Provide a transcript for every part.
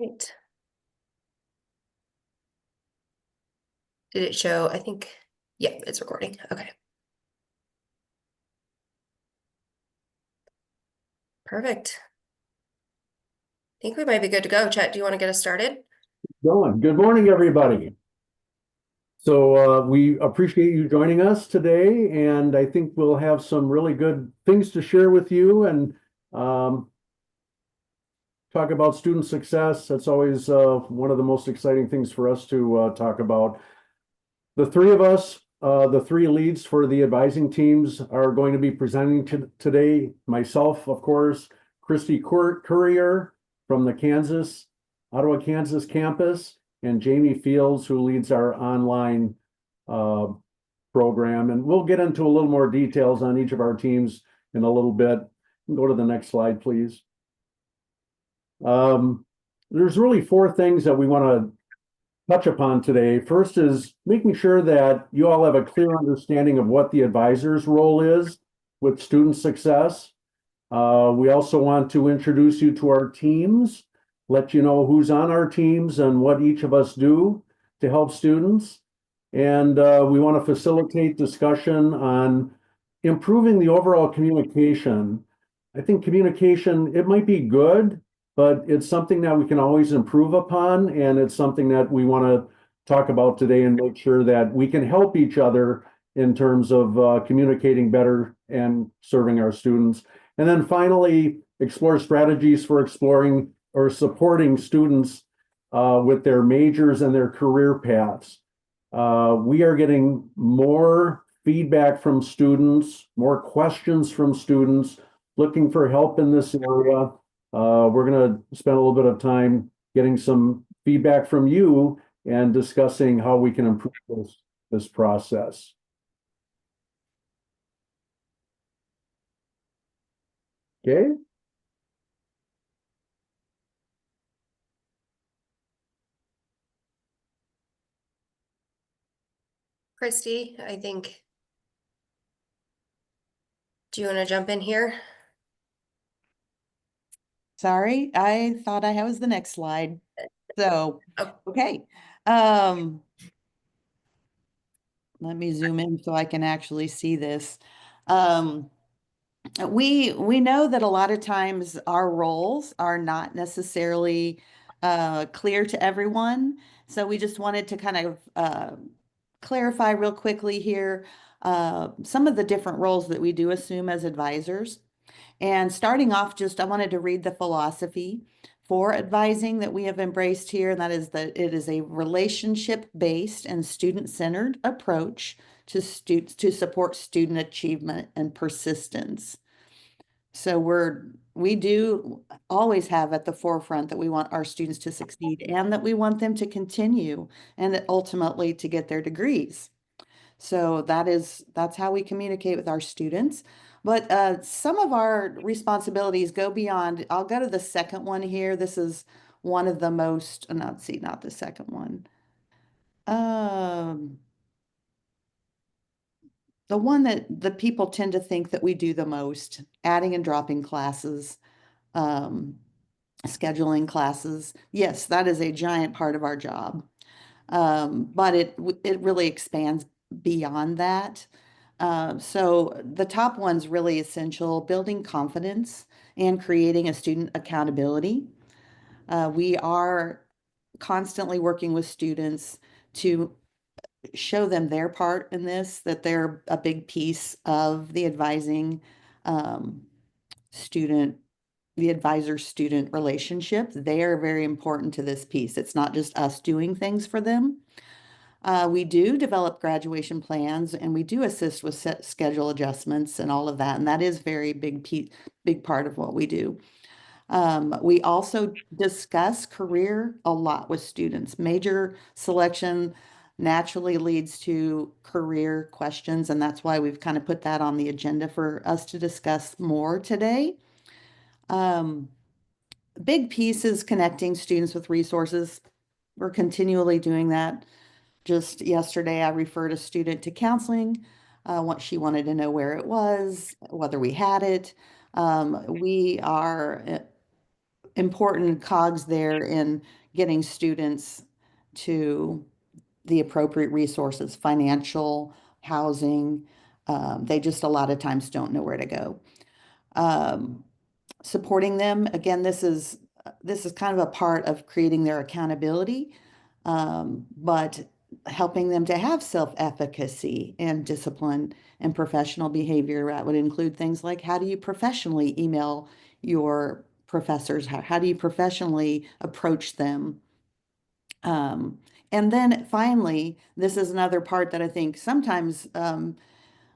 Great. Did it show? I think, yeah, it's recording. Okay. Perfect. I think we might be good to go. Chet, do you want to get us started? Going. Good morning, everybody. So we appreciate you joining us today, and I think we'll have some really good things to share with you and um, talk about student success. That's always one of the most exciting things for us to talk about. The three of us, the three leads for the advising teams, are going to be presenting today. Myself, of course, Christy Courier from the Ottawa, Kansas campus, and Jamie Fields, who leads our online uh, program. And we'll get into a little more details on each of our teams in a little bit. Go to the next slide, please. There's really four things that we want to touch upon today. First is making sure that you all have a clear understanding of what the advisor's role is with student success. We also want to introduce you to our teams, let you know who's on our teams and what each of us do to help students. And we want to facilitate discussion on improving the overall communication. I think communication, it might be good, but it's something that we can always improve upon. And it's something that we want to talk about today and make sure that we can help each other in terms of communicating better and serving our students. And then finally, explore strategies for exploring or supporting students with their majors and their career paths. We are getting more feedback from students, more questions from students looking for help in this area. We're going to spend a little bit of time getting some feedback from you and discussing how we can improve this process. Okay. Christy, I think, do you want to jump in here? Sorry, I thought I was the next slide. So, Oh, okay. Um, Let me zoom in so I can actually see this. Um, we know that a lot of times our roles are not necessarily clear to everyone. So we just wanted to kind of clarify real quickly here some of the different roles that we do assume as advisors. And starting off, just I wanted to read the philosophy for advising that we have embraced here, and that is that it is a relationship-based and student-centered approach to students to support student achievement and persistence. So we do always have at the forefront that we want our students to succeed and that we want them to continue and ultimately to get their degrees. So that's how we communicate with our students. But some of our responsibilities go beyond. I'll go to the second one here. This is one of the most, not see, not the second one. Um, the one that the people tend to think that we do the most, adding and dropping classes, um, scheduling classes. Yes, that is a giant part of our job. But it really expands beyond that. So the top one's really essential, building confidence and creating a student accountability. We are constantly working with students to show them their part in this, that they're a big piece of the advising um, student, the advisor-student relationship. They are very important to this piece. It's not just us doing things for them. We do develop graduation plans and we do assist with set schedule adjustments and all of that. And that is very big part of what we do. We also discuss career a lot with students. Major selection naturally leads to career questions, and that's why we've kind of put that on the agenda for us to discuss more today. Big piece is connecting students with resources. We're continually doing that. Just yesterday, I referred a student to counseling. What she wanted to know where it was, whether we had it. We are important cogs there in getting students to the appropriate resources, financial, housing. They just a lot of times don't know where to go. Um, Supporting them, again, this is kind of a part of creating their accountability, but helping them to have self-efficacy and discipline and professional behavior. That would include things like, how do you professionally email your professors? How do you professionally approach them? Um, and then finally, this is another part that I think sometimes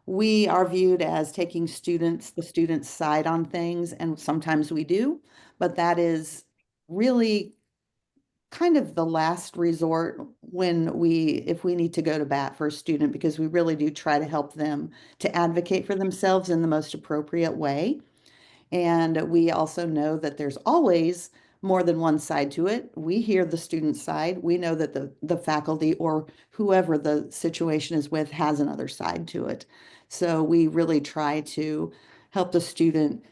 we are viewed as taking the student's side on things, and sometimes we do, but that is really kind of the last resort if we need to go to bat for a student, because we really do try to help them to advocate for themselves in the most appropriate way. And we also know that there's always more than one side to it. We hear the student side. We know that the faculty or whoever the situation is with has another side to it. So we really try to help the student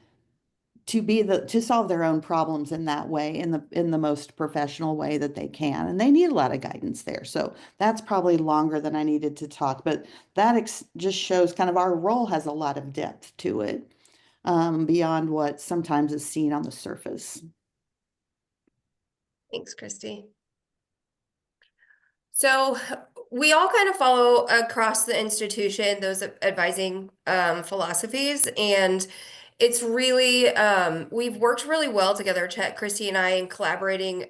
to solve their own problems in that way, in the most professional way that they can. And they need a lot of guidance there. So that's probably longer than I needed to talk, but that just shows kind of our role has a lot of depth to it, beyond what sometimes is seen on the surface. Thanks, Christy. So we all kind of follow across the institution those advising philosophies, and it's really we've worked really well together, Chet, Christy, and I, in collaborating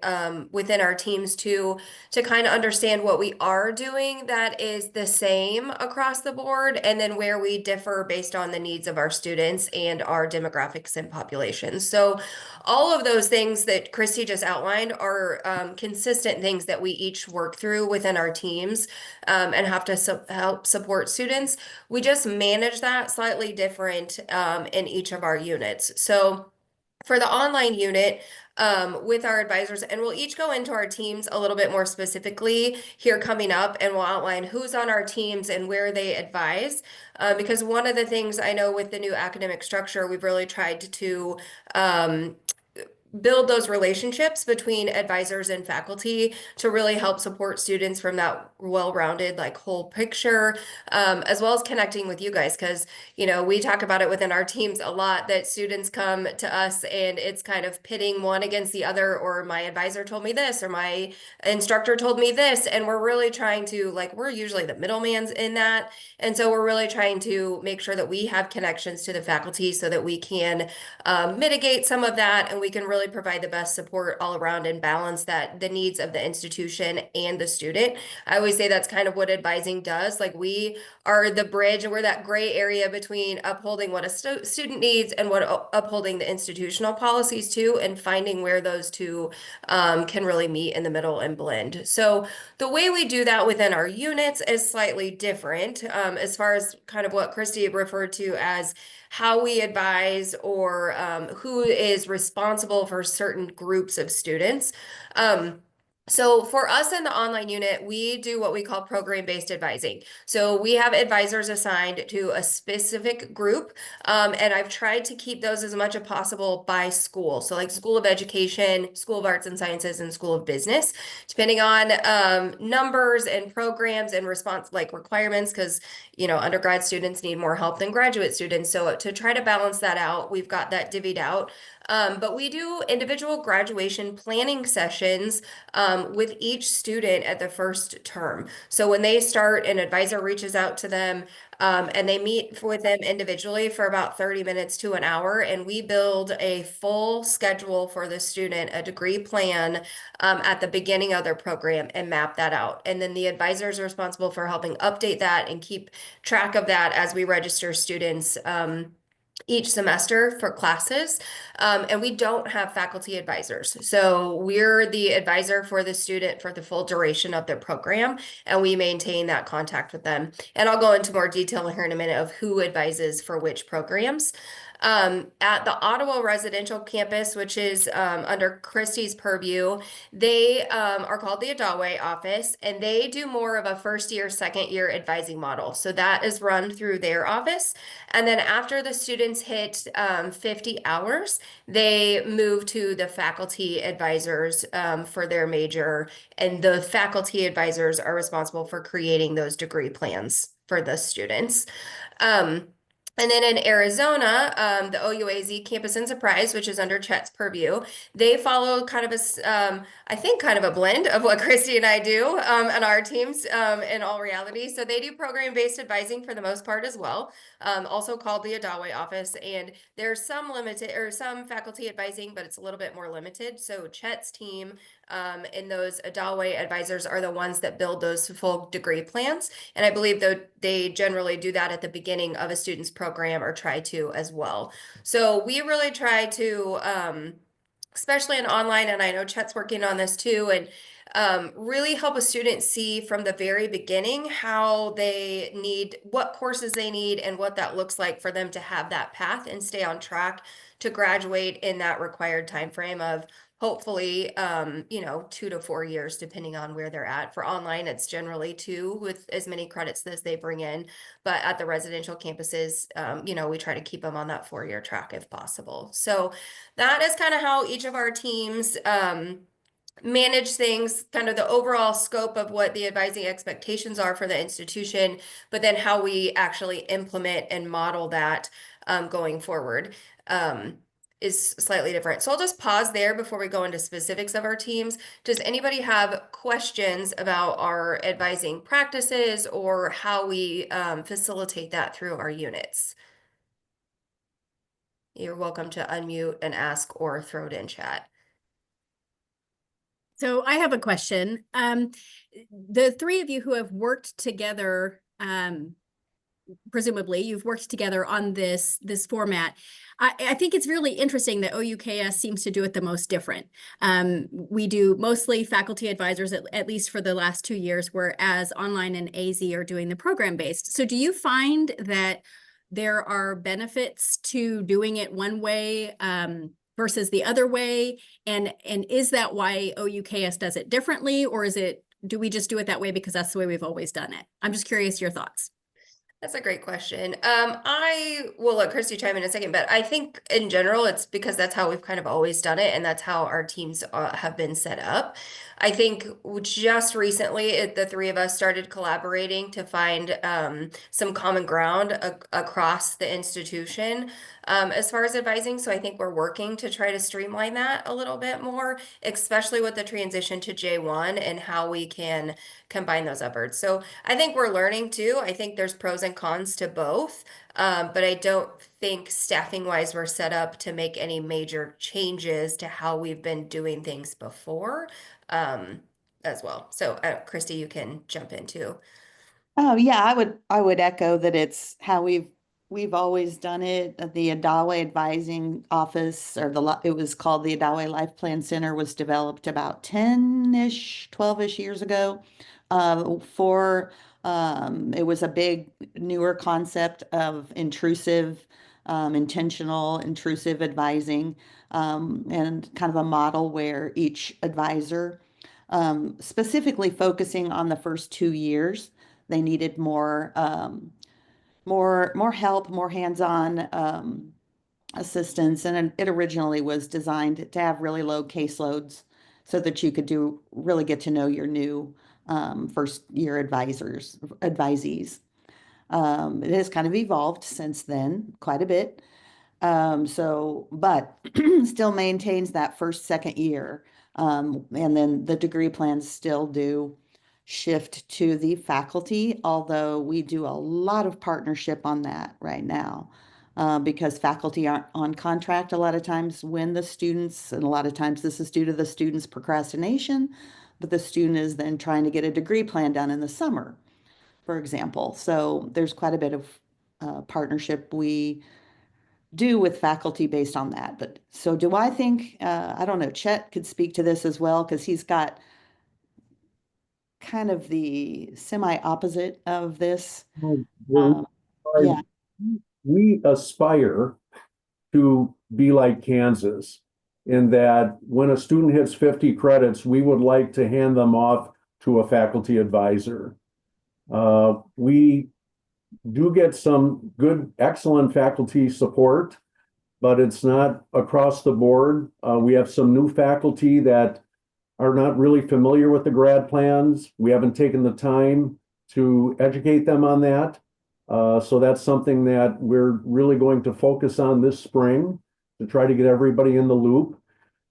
within our teams to kind of understand what we are doing that is the same across the board, and then where we differ based on the needs of our students and our demographics and populations. So all of those things that Christy just outlined are consistent things that we each work through within our teams and have to help support students. We just manage that slightly different in each of our units. So for the online unit, with our advisors, and we'll each go into our teams a little bit more specifically here coming up, and we'll outline who's on our teams and where they advise. Because one of the things I know with the new academic structure, we've really tried to build those relationships between advisors and faculty to really help support students from that well-rounded, like, whole picture, as well as connecting with you guys, because we talk about it within our teams a lot, that students come to us and it's kind of pitting one against the other, or my advisor told me this, or my instructor told me this, and we're really trying to, like, we're usually the middlemans in that, and so we're really trying to make sure that we have connections to the faculty so that we can mitigate some of that, and we can really provide the best support all around and balance the needs of the institution and the student. I always say that's kind of what advising does. Like, we are the bridge, and we're that gray area between upholding what a student needs and what upholding the institutional policies too, and finding where those two can really meet in the middle and blend. So the way we do that within our units is slightly different, as far as kind of what Christy referred to as how we advise, or who is responsible for certain groups of students. So for us in the online unit, we do what we call program-based advising. So we have advisors assigned to a specific group, and I've tried to keep those as much as possible by school. So like School of Education, School of Arts and Sciences, and School of Business, depending on numbers and programs and requirements, because undergrad students need more help than graduate students. So to try to balance that out, we've got that divvied out. But we do individual graduation planning sessions with each student at the first term. So when they start, an advisor reaches out to them, and they meet with them individually for about 30 minutes to an hour, and we build a full schedule for the student, a degree plan at the beginning of their program, and map that out. And then the advisor is responsible for helping update that and keep track of that as we register students each semester for classes. And we don't have faculty advisors. So we're the advisor for the student for the full duration of their program, and we maintain that contact with them. And I'll go into more detail here in a minute of who advises for which programs. At the Ottawa residential campus, which is under Christie's purview, they are called the Adaway office, and they do more of a first year, second year advising model. So that is run through their office. And then after the students hit 50 hours, they move to the faculty advisors for their major, and the faculty advisors are responsible for creating those degree plans for the students. And then in Arizona, the OUAZ Campus and Surprise, which is under Chet's purview, they follow kind of I think kind of a blend of what Christy and I do on our teams in all reality. So they do program-based advising for the most part as well, also called the Adaway office. And there's some limited or some faculty advising, but it's a little bit more limited. So Chet's team and those Adaway advisors are the ones that build those full degree plans. And I believe that they generally do that at the beginning of a student's program or try to as well. So we really try to, especially in online, and I know Chet's working on this too, and really help a student see from the very beginning how they need, what courses they need, and what that looks like for them to have that path and stay on track to graduate in that required time frame of hopefully 2 to 4 years, depending on where they're at. For online, it's generally 2 with as many credits as they bring in, but at the residential campuses, we try to keep them on that 4-year track if possible. So that is kind of how each of our teams manage things, kind of the overall scope of what the advising expectations are for the institution, but then how we actually implement and model that going forward is slightly different. So I'll just pause there before we go into specifics of our teams. Does anybody have questions about our advising practices or how we facilitate that through our units? You're welcome to unmute and ask or throw it in chat. So I have a question. The three of you who have worked together, presumably you've worked together on this format. I think it's really interesting that OUKS seems to do it the most different. We do mostly faculty advisors, at least for the last 2 years, whereas online and AZ are doing the program-based. So do you find that there are benefits to doing it one way versus the other way? And is that why OUKS does it differently, or do we just do it that way because that's the way we've always done it? I'm just curious your thoughts. That's a great question. I will let Christy chime in a second, but I think in general, it's because that's how we've kind of always done it, and that's how our teams have been set up. I think just recently, the three of us started collaborating to find some common ground across the institution as far as advising. So I think we're working to try to streamline that a little bit more, especially with the transition to J1 and how we can combine those efforts. So I think we're learning too. I think there's pros and cons to both, but I don't think staffing wise we're set up to make any major changes to how we've been doing things before as well. So Christy, you can jump in too. Oh yeah, I would echo that it's how we've always done it. The Adaway Advising Office, it was called the Adaway Life Plan Center, was developed about 10-ish, 12-ish years ago. It was a big newer concept of intentional intrusive advising, and kind of a model where each advisor, specifically focusing on the first 2 years, they needed more help, more hands-on assistance, and it originally was designed to have really low caseloads so that you could really get to know your new first year advisees. It has kind of evolved since then quite a bit. But still maintains that first, second year. And then the degree plans still do shift to the faculty, although we do a lot of partnership on that right now. Because faculty aren't on contract a lot of times when the students, and a lot of times this is due to the student's procrastination, but the student is then trying to get a degree plan done in the summer, for example. So there's quite a bit of partnership we do with faculty based on that. But so do I think, I don't know, Chet could speak to this as well, because he's got kind of the semi-opposite of this. Yeah. We aspire to be like Kansas in that when a student hits 50 credits, we would like to hand them off to a faculty advisor. We do get some good, excellent faculty support, but it's not across the board. We have some new faculty that are not really familiar with the grad plans. We haven't taken the time to educate them on that. So that's something that we're really going to focus on this spring to try to get everybody in the loop.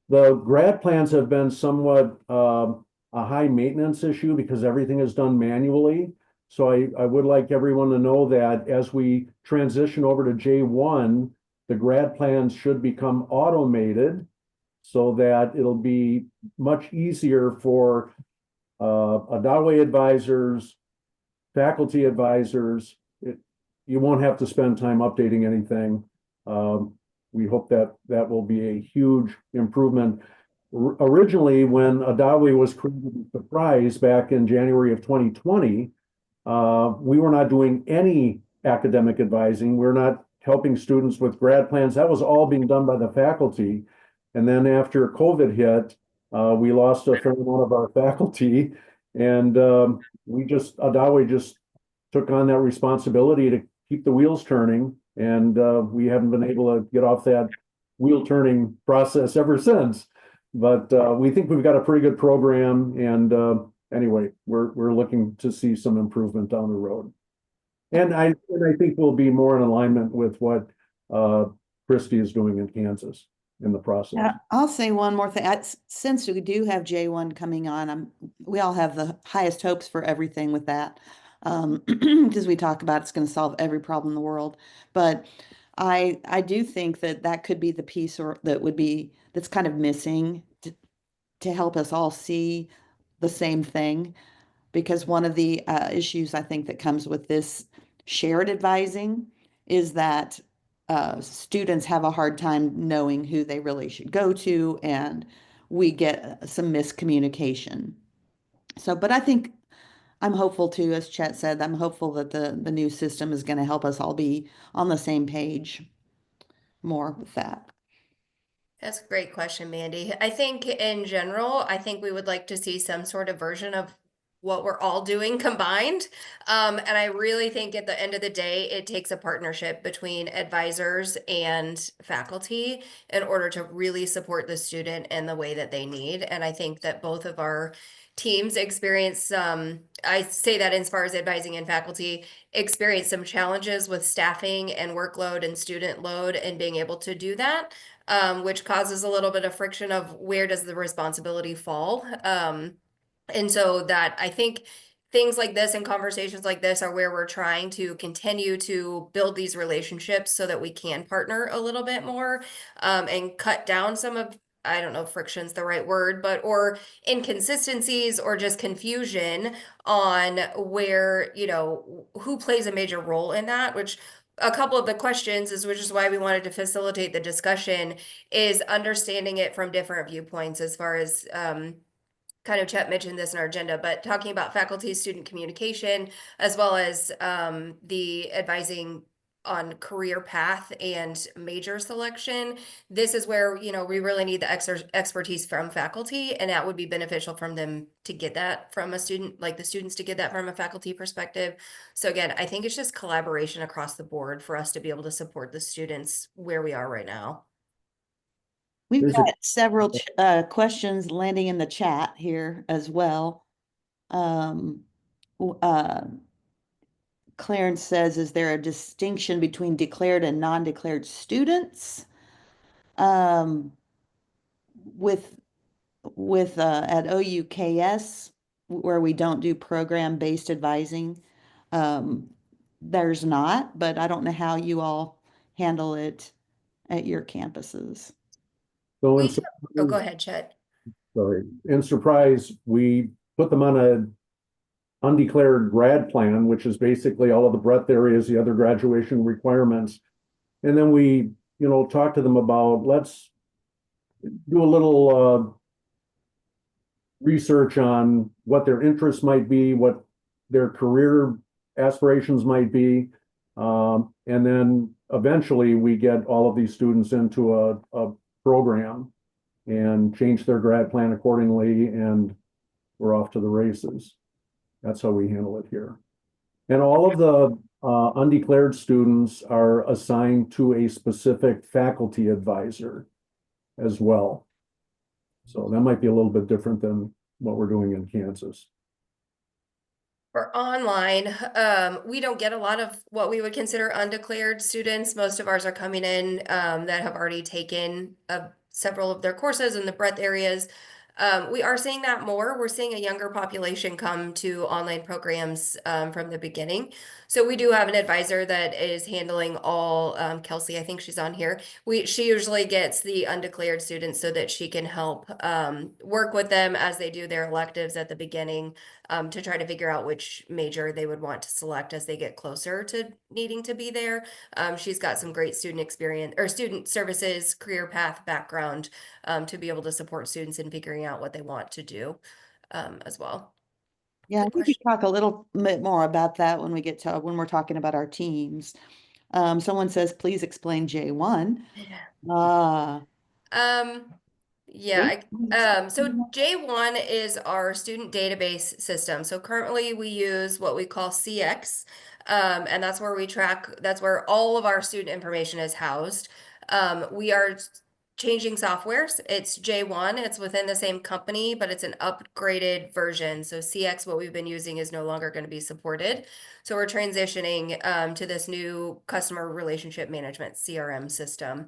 The grad plans have been somewhat a high maintenance issue because everything is done manually. So I would like everyone to know that as we transition over to J1, the grad plans should become automated so that it'll be much easier for Adawe advisors, faculty advisors. You won't have to spend time updating anything. We hope that that will be a huge improvement. Originally, when Adawe was created in Surprise back in January of 2020, we were not doing any academic advising. We're not helping students with grad plans. That was all being done by the faculty. And then after COVID hit, we lost a fair amount of our faculty, and Adawe just took on that responsibility to keep the wheels turning, and we haven't been able to get off that wheel turning process ever since. But we think we've got a pretty good program, and anyway, we're looking to see some improvement down the road. And I think we'll be more in alignment with what Christy is doing in Kansas in the process. I'll say one more thing. Since we do have J1 coming on, we all have the highest hopes for everything with that. Because we talk about it's going to solve every problem in the world. But I do think that could be the piece that's kind of missing to help us all see the same thing. Because one of the issues I think that comes with this shared advising is that students have a hard time knowing who they really should go to, and we get some miscommunication. So, but I think I'm hopeful too, as Chet said, I'm hopeful that the new system is going to help us all be on the same page more with that. That's a great question, Mandy. I think in general, I think we would like to see some sort of version of what we're all doing combined. And I really think at the end of the day, it takes a partnership between advisors and faculty in order to really support the student in the way that they need. And I think that both of our teams experience I say that as far as advising and faculty experience some challenges with staffing and workload and student load and being able to do that, which causes a little bit of friction of where does the responsibility fall. And so that I think things like this and conversations like this are where we're trying to continue to build these relationships so that we can partner a little bit more, and cut down some of, I don't know if friction's the right word, but or inconsistencies or just confusion on where, who plays a major role in that, which a couple of the questions which is why we wanted to facilitate the discussion, is understanding it from different viewpoints as far as, kind of Chet mentioned this in our agenda, but talking about faculty student communication, as well as the advising on career path and major selection. This is where, we really need the expertise from faculty, and that would be beneficial from them to get that from a student, like the students to get that from a faculty perspective. So again, I think it's just collaboration across the board for us to be able to support the students where we are right now. We've There's got several questions landing in the chat here as well. Clarence says, is there a distinction between declared and non-declared students? With at OUKS, where we don't do program-based advising, there's not, but I don't know how you all handle it at your campuses. So Oh, go ahead, Chet. sorry. In Surprise, we put them on a undeclared grad plan, which is basically all of the breadth areas, the other graduation requirements. And then we, talk to them about, let's do a little research on what their interests might be, what their career aspirations might be. And then eventually we get all of these students into a program and change their grad plan accordingly, and we're off to the races. That's how we handle it here. And all of the undeclared students are assigned to a specific faculty advisor as well. So that might be a little bit different than what we're doing in Kansas. For online, we don't get a lot of what we would consider undeclared students. Most of ours are coming in that have already taken several of their courses in the breadth areas. We are seeing that more. We're seeing a younger population come to online programs from the beginning. So we do have an advisor that is handling all, Kelsey, I think she's on here. She usually gets the undeclared students so that she can help work with them as they do their electives at the beginning to try to figure out which major they would want to select as they get closer to needing to be there. She's got some great student experience or student services, career path background to be able to support students in figuring out what they want to do as well. Yeah, I Good think we question. talk a little bit more about that when we get to when we're talking about our teams. Someone says, please explain J1. Ah, Um, yeah, so J1 is our student database system. So currently we use what we call CX, and that's where that's where all of our student information is housed. We are changing softwares. It's J1, it's within the same company, but it's an upgraded version. So CX, what we've been using, is no longer going to be supported. So we're transitioning to this new customer relationship management CRM system.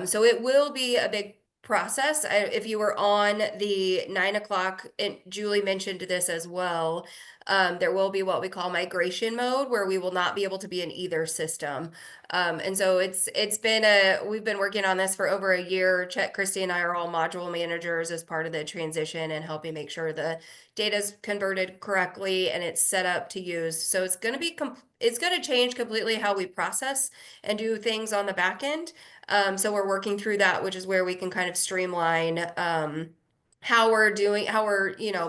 So it will be a big process. If you were on the 9 o'clock, and Julie mentioned this as well, there will be what we call migration mode, where we will not be able to be in either system. And so we've been working on this for over a year. Chet, Christy, and I are all module managers as part of the transition and helping make sure the data is converted correctly and it's set up to use. So it's going to change completely how we process and do things on the back end. So we're working through that, which is where we can kind of streamline how we're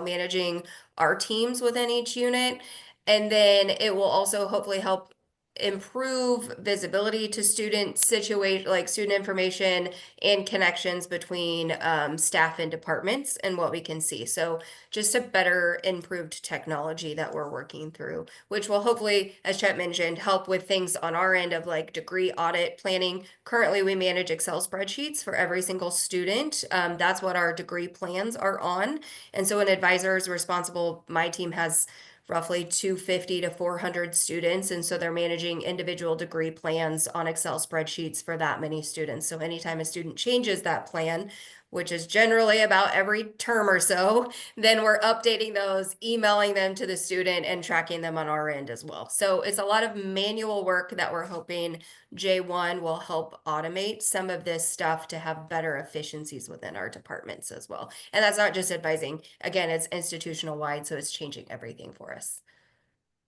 managing our teams within each unit. And then it will also hopefully help improve visibility to student information and connections between staff and departments and what we can see. So just a better improved technology that we're working through, which will hopefully, as Chet mentioned, help with things on our end of like degree audit planning. Currently, we manage Excel spreadsheets for every single student. That's what our degree plans are on. And so an advisor is responsible. My team has roughly 250 to 400 students. And so they're managing individual degree plans on Excel spreadsheets for that many students. So anytime a student changes that plan, which is generally about every term or so, then we're updating those, emailing them to the student, and tracking them on our end as well. So it's a lot of manual work that we're hoping J1 will help automate some of this stuff to have better efficiencies within our departments as well. And that's not just advising. Again, it's institutional wide, so it's changing everything for us.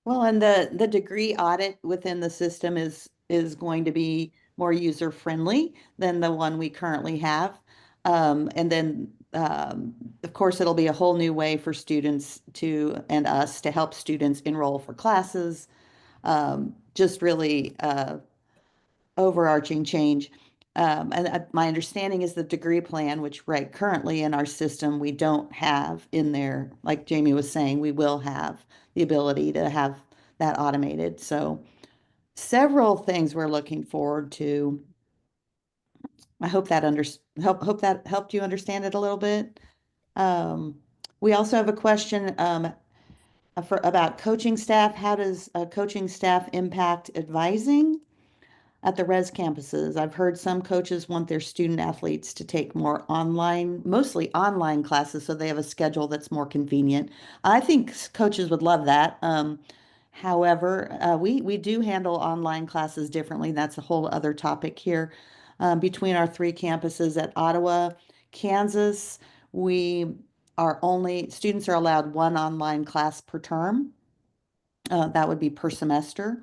well, and the degree audit within the system is going to be more user friendly than the one we currently have. And then, of course, it'll be a whole new way for students and us to help students enroll for classes. Just really overarching change. And my understanding is the degree plan, which right currently in our system, we don't have in there. Like Jamie was saying, we will have the ability to have that automated. So several things we're looking forward to. I hope that hope that helped you understand it a little bit. We also have a question about coaching staff. How does coaching staff impact advising at the res campuses? I've heard some coaches want their student athletes to take more mostly online classes, so they have a schedule that's more convenient. I think coaches would love that. However, we do handle online classes differently. That's a whole other topic here. Between our 3 campuses at Ottawa, Kansas, students are allowed 1 online class per term. That would be per semester.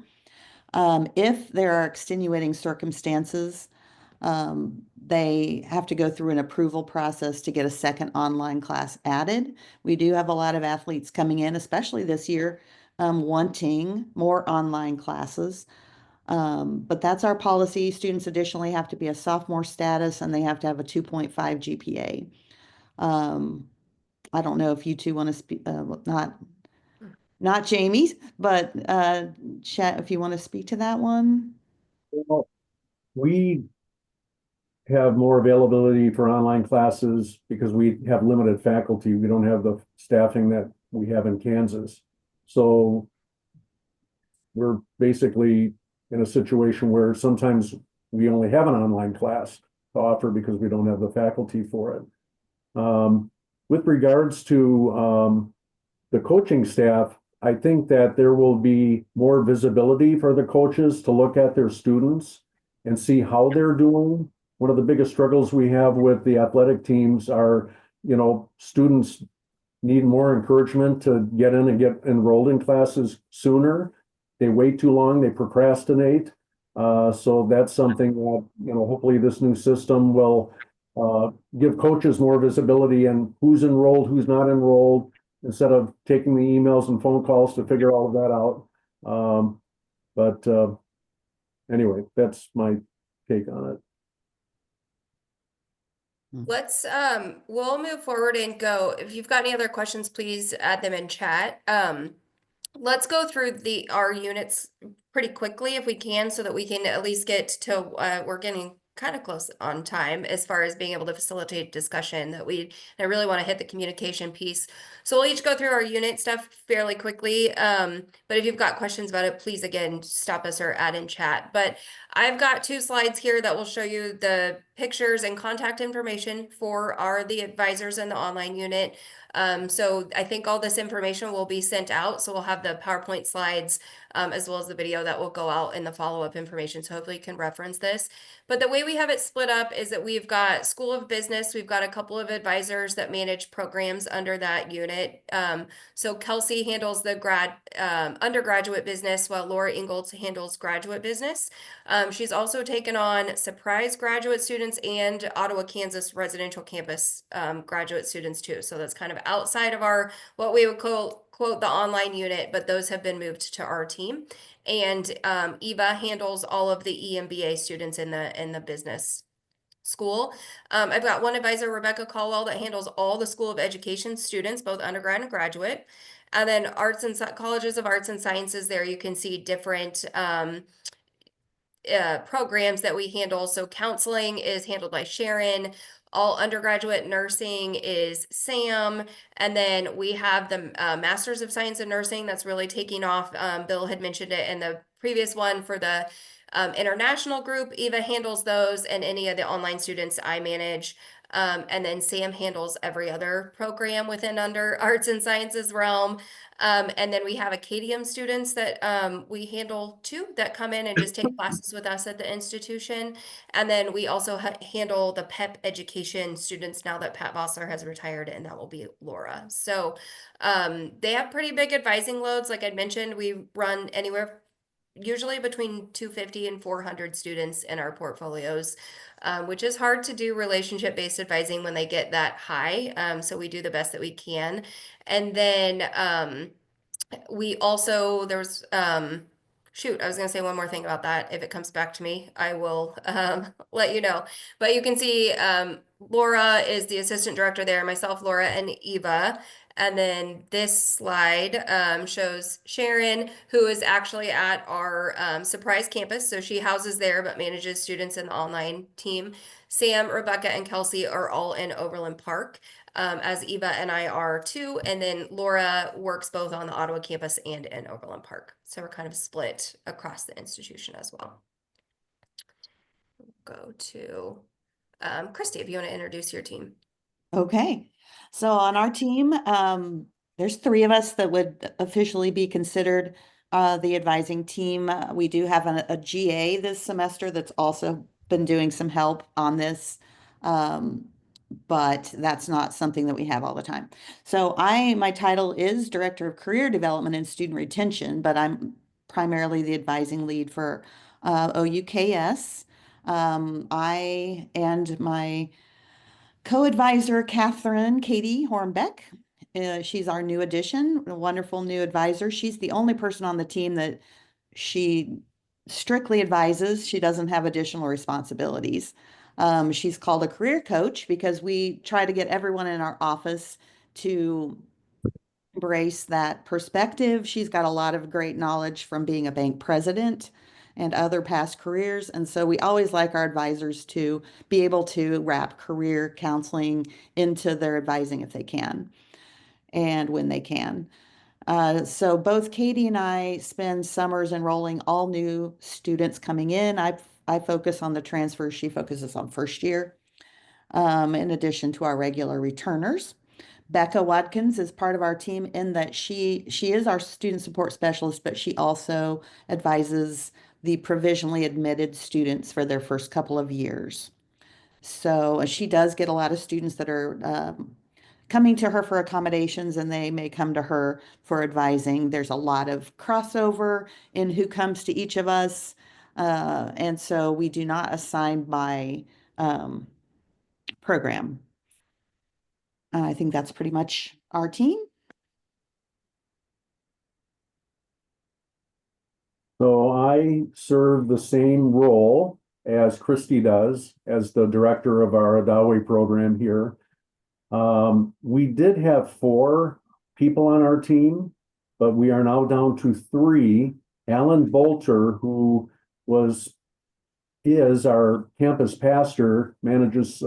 If there are extenuating circumstances, they have to go through an approval process to get a second online class added. We do have a lot of athletes coming in, especially this year, wanting more online classes. But that's our policy. Students additionally have to be a sophomore status and they have to have a 2.5 GPA. I don't know if you two want to speak, not Jamie, but Chet, if you want to speak to that one. Well, we have more availability for online classes because we have limited faculty. We don't have the staffing that we have in Kansas. So we're basically in a situation where sometimes we only have an online class to offer because we don't have the faculty for it. With regards to the coaching staff, I think that there will be more visibility for the coaches to look at their students and see how they're doing. One of the biggest struggles we have with the athletic teams are, students need more encouragement to get in and get enrolled in classes sooner. They wait too long, they procrastinate. So that's something that, hopefully this new system will give coaches more visibility in who's enrolled, who's not enrolled, instead of taking the emails and phone calls to figure all of that out. But anyway, that's my take on it. Let's we'll move forward and go. If you've got any other questions, please add them in chat. Let's go through our units pretty quickly if we can, so that we can at least get to we're getting kind of close on time as far as being able to facilitate discussion I really want to hit the communication piece. So we'll each go through our unit stuff fairly quickly. But if you've got questions about it, please again stop us or add in chat. But I've got 2 slides here that will show you the pictures and contact information for the advisors in the online unit. So I think all this information will be sent out. So we'll have the PowerPoint slides as well as the video that will go out in the follow-up information. So hopefully you can reference this. But the way we have it split up is that we've got School of Business. We've got a couple of advisors that manage programs under that unit. So Kelsey handles the undergraduate business, while Laura Ingold handles graduate business. She's also taken on Surprise graduate students and Ottawa, Kansas residential campus graduate students too. So that's kind of outside of what we would quote the online unit, but those have been moved to our team. And Eva handles all of the EMBA students in the business school. I've got one advisor, Rebecca Caldwell, that handles all the School of Education students, both undergrad and graduate. And then colleges of arts and sciences, there you can see different programs that we handle. So counseling is handled by Sharon. All undergraduate nursing is Sam. And then we have the Masters of Science in Nursing that's really taking off. Bill had mentioned it in the previous one for the international group. Eva handles those, and any of the online students I manage. And then Sam handles every other program within under arts and sciences realm. And then we have Acadium students that we handle too, that come in and just take classes with us at the institution. And then we also handle the PEP education students now that Pat Vossler has retired, and that will be Laura. So they have pretty big advising loads. Like I mentioned, we run anywhere usually between 250 and 400 students in our portfolios, which is hard to do relationship-based advising when they get that high. So we do the best that we can. And then we also, there's, shoot, I was going to say one more thing about that. If it comes back to me, I will let you know. But you can see Laura is the assistant director there, myself, Laura, and Eva. And then this slide shows Sharon, who is actually at our Surprise campus. So she houses there, but manages students in the online team. Sam, Rebecca, and Kelsey are all in Overland Park, as Eva and I are too. And then Laura works both on the Ottawa campus and in Overland Park. So we're kind of split across the institution as well. Go to Christy, if you want to introduce your team. Okay. So on our team, there's 3 of us that would officially be considered the advising team. We do have a GA this semester that's also been doing some help on this, but that's not something that we have all the time. So my title is Director of Career Development and Student Retention, but I'm primarily the advising lead for OUKS. I and my co-advisor, Katie Hornbeck. She's our new addition, a wonderful new advisor. She's the only person on the team that she strictly advises. She doesn't have additional responsibilities. She's called a career coach because we try to get everyone in our office to embrace that perspective. She's got a lot of great knowledge from being a bank president and other past careers. And so we always like our advisors to be able to wrap career counseling into their advising if they can and when they can. So both Katie and I spend summers enrolling all new students coming in. I focus on the transfers. She focuses on first year, in addition to our regular returners. Becca Watkins is part of our team in that she is our student support specialist, but she also advises the provisionally admitted students for their first couple of years. So she does get a lot of students that are coming to her for accommodations, and they may come to her for advising. There's a lot of crossover in who comes to each of us. And so we do not assign by program. I think that's pretty much our team. So I serve the same role as Christy does as the director of our Adawe program here. We did have 4 people on our team, but we are now down to 3. Alan Bolter, who is our campus pastor, manages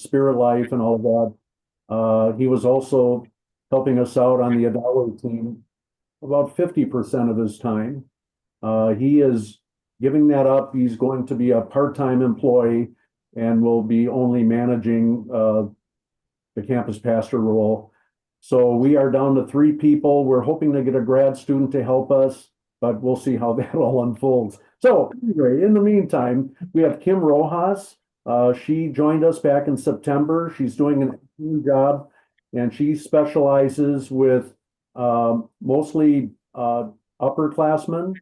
Spirit Life and all of that. He was also helping us out on the Adawe team about 50% of his time. He is giving that up. He's going to be a part-time employee and will be only managing the campus pastor role. So we are down to 3 people. We're hoping to get a grad student to help us, but we'll see how that all unfolds. So anyway, in the meantime, we have Kim Rojas. She joined us back in September. She's doing an excellent job, and she specializes with mostly upperclassmen,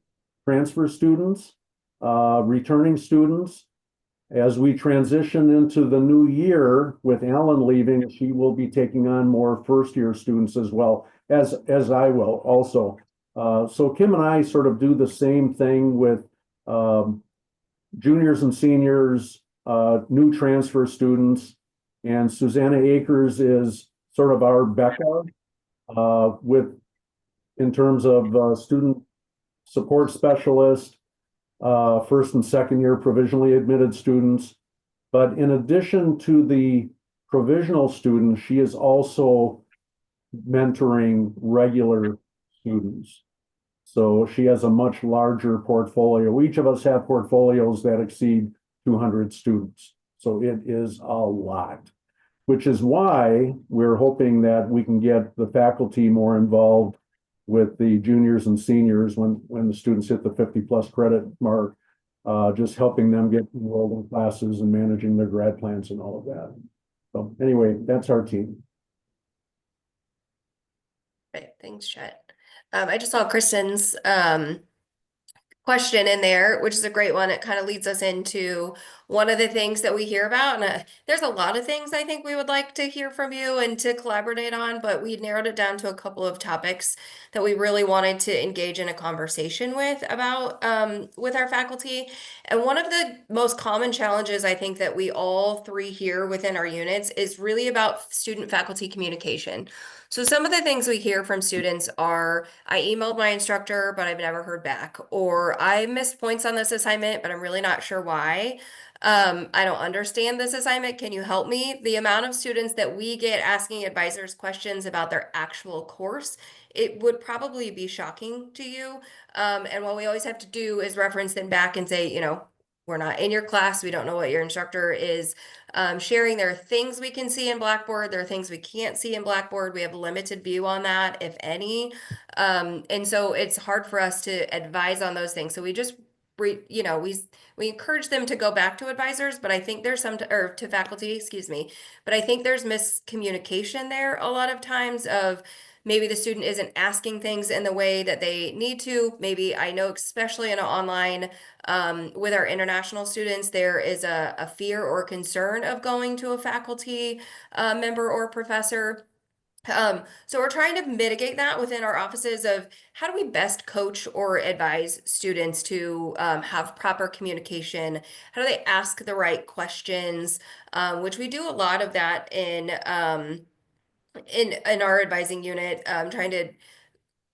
transfer students, returning students. As we transition into the new year with Alan leaving, she will be taking on more first-year students as well, as I will also. So Kim and I sort of do the same thing with juniors and seniors, new transfer students, and Susanna Akers is sort of our Becca in terms of student support specialist, first and second year provisionally admitted students. But in addition to the provisional students, she is also mentoring regular students. So she has a much larger portfolio. Each of us have portfolios that exceed 200 students. So it is a lot, which is why we're hoping that we can get the faculty more involved with the juniors and seniors when the students hit the 50+ credit mark, just helping them get enrolled in classes and managing their grad plans and all of that. So anyway, that's our team. Great, thanks, Chet. I just saw Kristen's question in there, which is a great one. It kind of leads us into one of the things that we hear about. And there's a lot of things I think we would like to hear from you and to collaborate on, but we narrowed it down to a couple of topics that we really wanted to engage in a conversation with about with our faculty. And one of the most common challenges I think that we all 3 hear within our units is really about student-faculty communication. So some of the things we hear from students are, I emailed my instructor, but I've never heard back, or I missed points on this assignment, but I'm really not sure why. I don't understand this assignment. Can you help me? The amount of students that we get asking advisors questions about their actual course, it would probably be shocking to you. And what we always have to do is reference them back and say, we're not in your class. We don't know what your instructor is sharing. There are things we can see in Blackboard. There are things we can't see in Blackboard. We have a limited view on that, if any. And so it's hard for us to advise on those things. So we just, we encourage them to go back to advisors, but I think there's or to faculty, excuse me. But I think there's miscommunication there a lot of times of maybe the student isn't asking things in the way that they need to. Maybe I know, especially in an online, with our international students, there is a fear or concern of going to a faculty member or professor. So we're trying to mitigate that within our offices of how do we best coach or advise students to have proper communication? How do they ask the right questions? Which we do a lot of that in our advising unit, trying to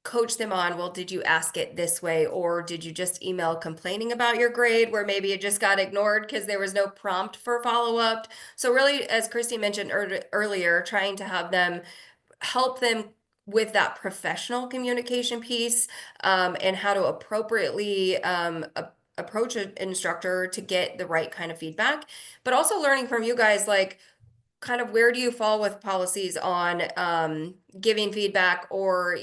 coach them on, well, did you ask it this way, or did you just email complaining about your grade where maybe it just got ignored because there was no prompt for follow-up? So really, as Christy mentioned earlier, trying to have them help them with that professional communication piece, and how to appropriately approach an instructor to get the right kind of feedback, but also learning from you guys, like, kind of where do you fall with policies on giving feedback or,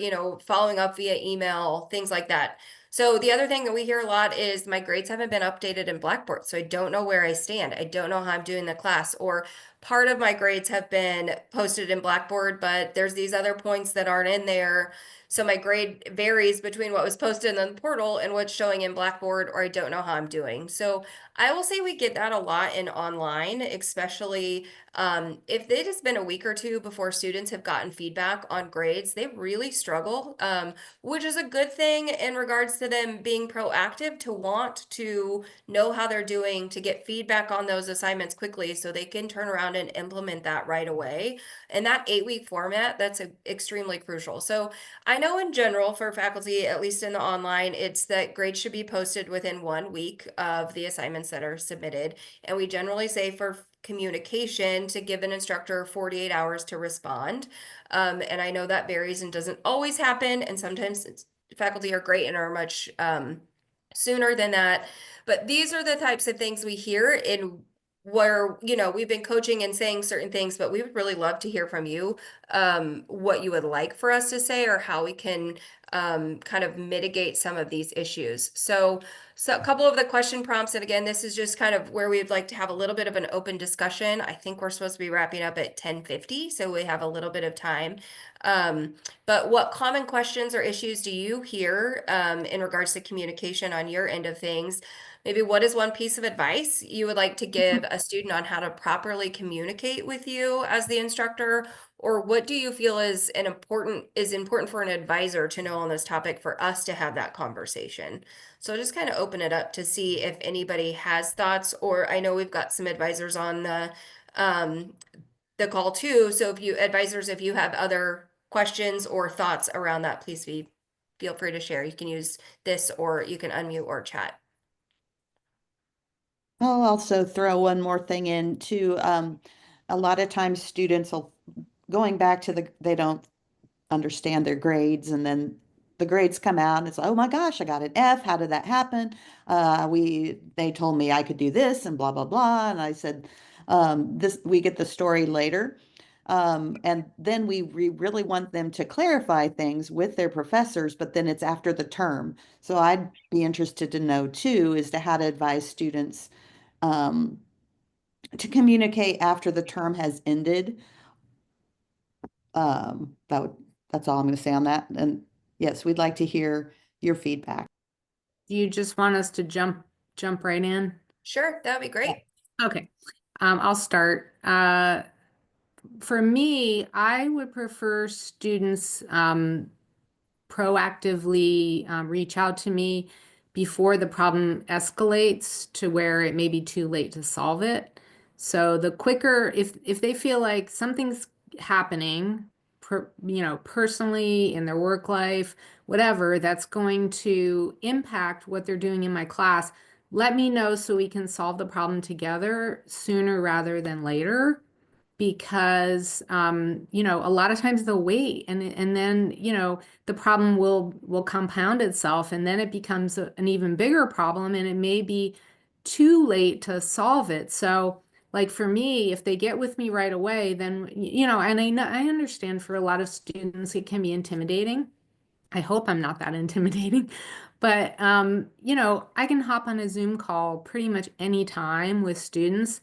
following up via email, things like that. So the other thing that we hear a lot is my grades haven't been updated in Blackboard, so I don't know where I stand. I don't know how I'm doing the class, or part of my grades have been posted in Blackboard, but there's these other points that aren't in there. So my grade varies between what was posted in the portal and what's showing in Blackboard, or I don't know how I'm doing. So I will say we get that a lot in online, especially if it has been a week or two before students have gotten feedback on grades, they really struggle, which is a good thing in regards to them being proactive to want to know how they're doing, to get feedback on those assignments quickly so they can turn around and implement that right away. And that 8-week format, that's extremely crucial. So I know in general for faculty, at least in the online, it's that grades should be posted within 1 week of the assignments that are submitted. And we generally say for communication to give an instructor 48 hours to respond. And I know that varies and doesn't always happen. And sometimes faculty are great and are much sooner than that. But these are the types of things we hear in where, we've been coaching and saying certain things, but we would really love to hear from you, what you would like for us to say or how we can kind of mitigate some of these issues. So a couple of the question prompts, and again, this is just kind of where we'd like to have a little bit of an open discussion. I think we're supposed to be wrapping up at 10:50, so we have a little bit of time. But what common questions or issues do you hear in regards to communication on your end of things? Maybe what is one piece of advice you would like to give a student on how to properly communicate with you as the instructor? Or what do you feel is important for an advisor to know on this topic for us to have that conversation? So just kind of open it up to see if anybody has thoughts, or I know we've got some advisors on the call too. So if you have other questions or thoughts around that, please feel free to share. You can use this or you can unmute or chat. I'll also throw one more thing in too. A lot of times students will, going back to they don't understand their grades, and then the grades come out and it's, oh my gosh, I got an F. How did that happen? They told me I could do this and blah, blah, blah. And I said, we get the story later. And then we really want them to clarify things with their professors, but then it's after the term. So I'd be interested to know too, as to how to advise students to communicate after the term has ended. That's all I'm going to say on that. And yes, we'd like to hear your feedback. Do you just want us to jump right in? Sure, that'd be great. Okay, I'll start. For me, I would prefer students proactively reach out to me before the problem escalates to where it may be too late to solve it. So the quicker, if they feel like something's happening, personally in their work life, whatever, that's going to impact what they're doing in my class, let me know so we can solve the problem together sooner rather than later. Because a lot of times they'll wait, and then the problem will compound itself, and then it becomes an even bigger problem, and it may be too late to solve it. So like for me, if they get with me right away, then and I understand for a lot of students it can be intimidating. I hope I'm not that intimidating, but I can hop on a Zoom call pretty much any time with students.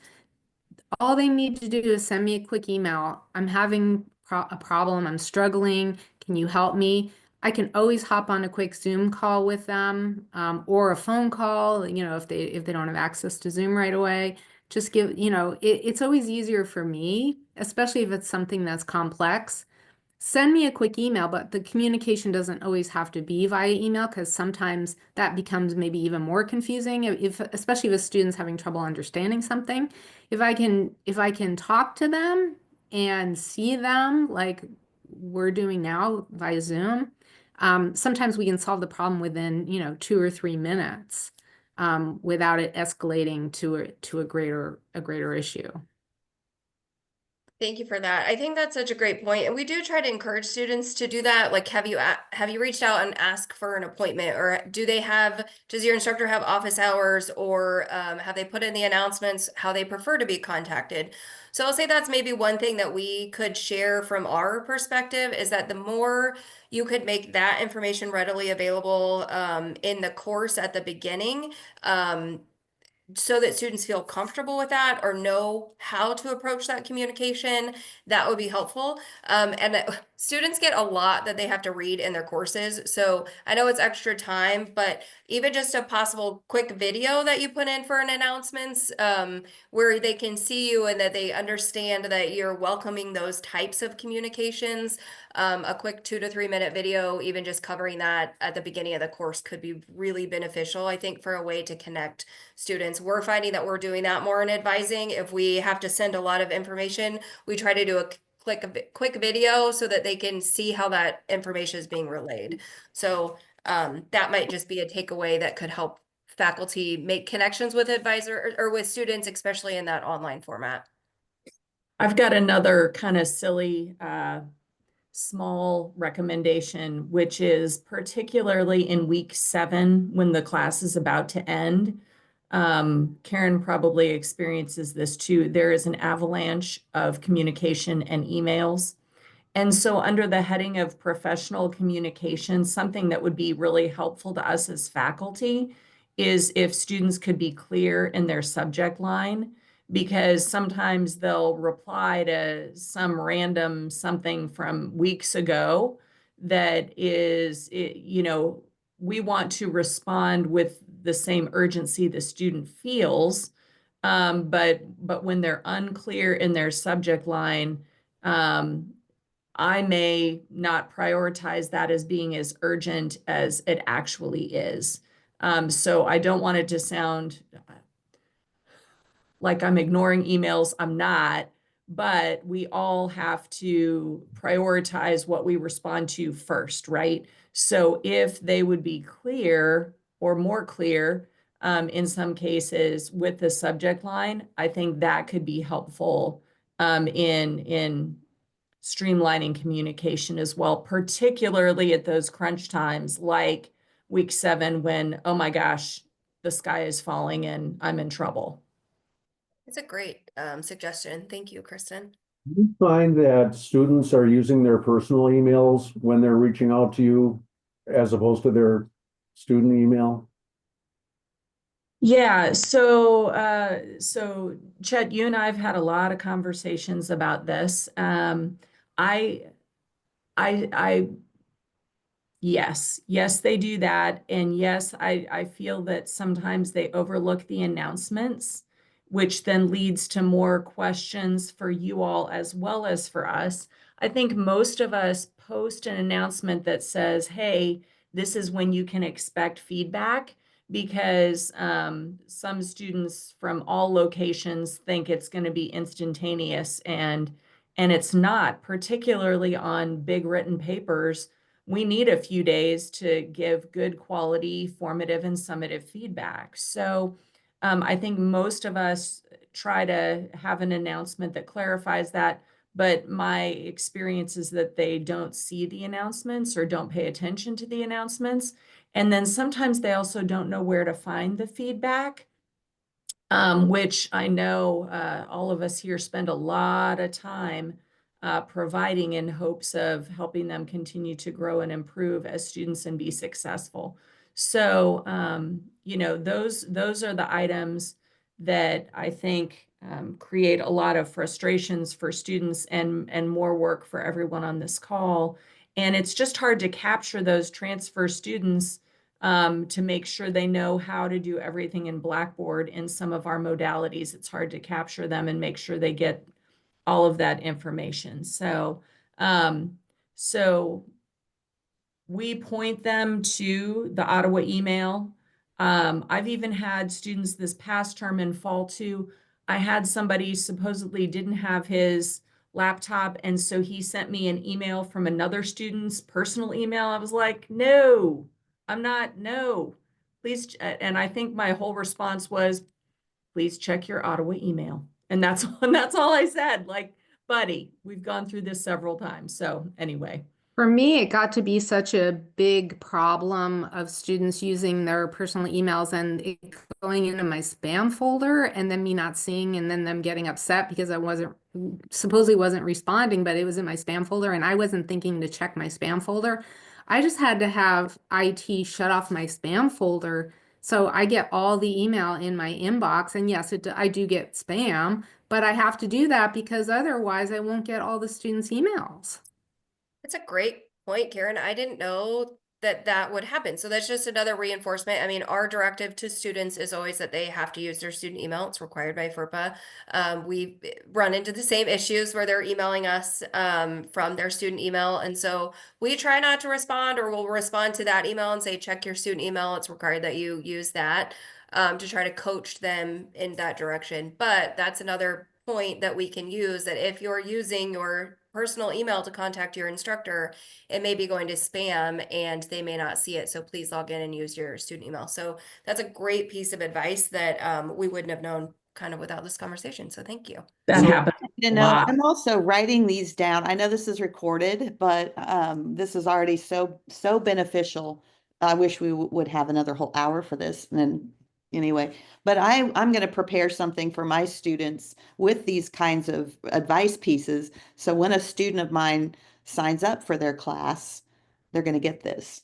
All they need to do is send me a quick email. I'm having a problem. I'm struggling. Can you help me? I can always hop on a quick Zoom call with them, or a phone call, if they don't have access to Zoom right away. Just it's always easier for me, especially if it's something that's complex. send me a quick email, but the communication doesn't always have to be via email because sometimes that becomes maybe even more confusing if especially with students having trouble understanding something. If I can talk to them and see them like we're doing now via Zoom, sometimes we can solve the problem within, 2 or 3 minutes, without it escalating to a greater issue. Thank you for that. I think that's such a great point. And we do try to encourage students to do that. Like, have you reached out and asked for an appointment, or does your instructor have office hours, or have they put in the announcements how they prefer to be contacted? So I'll say that's maybe one thing that we could share from our perspective, is that the more you could make that information readily available in the course at the beginning, so that students feel comfortable with that or know how to approach that communication, that would be helpful. And students get a lot that they have to read in their courses. So I know it's extra time, but even just a possible quick video that you put in for an announcements, where they can see you and that they understand that you're welcoming those types of communications. A quick 2 to 3 minute video, even just covering that at the beginning of the course, could be really beneficial, I think, for a way to connect students. We're finding that we're doing that more in advising. If we have to send a lot of information, we try to do a quick video so that they can see how that information is being relayed. So that might just be a takeaway that could help faculty make connections with advisor or with students, especially in that online format. I've got another kind of silly, small recommendation, which is particularly in week 7 when the class is about to end. Karen probably experiences this too. There is an avalanche of communication and emails. And so under the heading of professional communication, something that would be really helpful to us as faculty is if students could be clear in their subject line, because sometimes they'll reply to some random something from weeks ago that is, we want to respond with the same urgency the student feels. But when they're unclear in their subject line, I may not prioritize that as being as urgent as it actually is. So I don't want it to sound like I'm ignoring emails. I'm not, but we all have to prioritize what we respond to first, right? So if they would be clear or more clear in some cases with the subject line, I think that could be helpful in streamlining communication as well, particularly at those crunch times like week 7 when, oh my gosh, the sky is falling and I'm in trouble. It's a great suggestion. Thank you, Kristen. Do you find that students are using their personal emails when they're reaching out to you as opposed to their student email? Yeah, so Chet, you and I have had a lot of conversations about this. I yes, they do that. And yes, I feel that sometimes they overlook the announcements, which then leads to more questions for you all as well as for us. I think most of us post an announcement that says, hey, this is when you can expect feedback, because some students from all locations think it's going to be instantaneous, and it's not, particularly on big written papers. We need a few days to give good quality, formative, and summative feedback. So I think most of us try to have an announcement that clarifies that, but my experience is that they don't see the announcements or don't pay attention to the announcements. And then sometimes they also don't know where to find the feedback, which I know all of us here spend a lot of time providing in hopes of helping them continue to grow and improve as students and be successful. So, those are the items that I think create a lot of frustrations for students and more work for everyone on this call. And it's just hard to capture those transfer students to make sure they know how to do everything in Blackboard. In some of our modalities, it's hard to capture them and make sure they get all of that information. So So we point them to the Ottawa email. I've even had students this past term in fall too. I had somebody supposedly didn't have his laptop, and so he sent me an email from another student's personal email. I was like, no, I'm not, no, please. And I think my whole response was, please check your Ottawa email. And that's all I said. Like, buddy, we've gone through this several times. So anyway. For me, it got to be such a big problem of students using their personal emails and it going into my spam folder and then me not seeing and then them getting upset because I supposedly wasn't responding, but it was in my spam folder and I wasn't thinking to check my spam folder. I just had to have IT shut off my spam folder so I get all the email in my inbox. And yes, I do get spam, but I have to do that because otherwise I won't get all the students' emails. It's a great point, Karen. I didn't know that that would happen. So that's just another reinforcement. I mean, our directive to students is always that they have to use their student email. It's required by FERPA. We run into the same issues where they're emailing us from their student email. And so we try not to respond, or we'll respond to that email and say, check your student email. It's required that you use that to try to coach them in that direction. But that's another point that we can use, that if you're using your personal email to contact your instructor, it may be going to spam and they may not see it. So please log in and use your student email. So that's a great piece of advice that we wouldn't have known kind of without this conversation. So thank you. That So, happens You a know, lot. I'm also writing these down. I know this is recorded, but this is already so beneficial. I wish we would have another whole hour for this. And then anyway, but I'm going to prepare something for my students with these kinds of advice pieces. So when a student of mine signs up for their class, they're going to get this.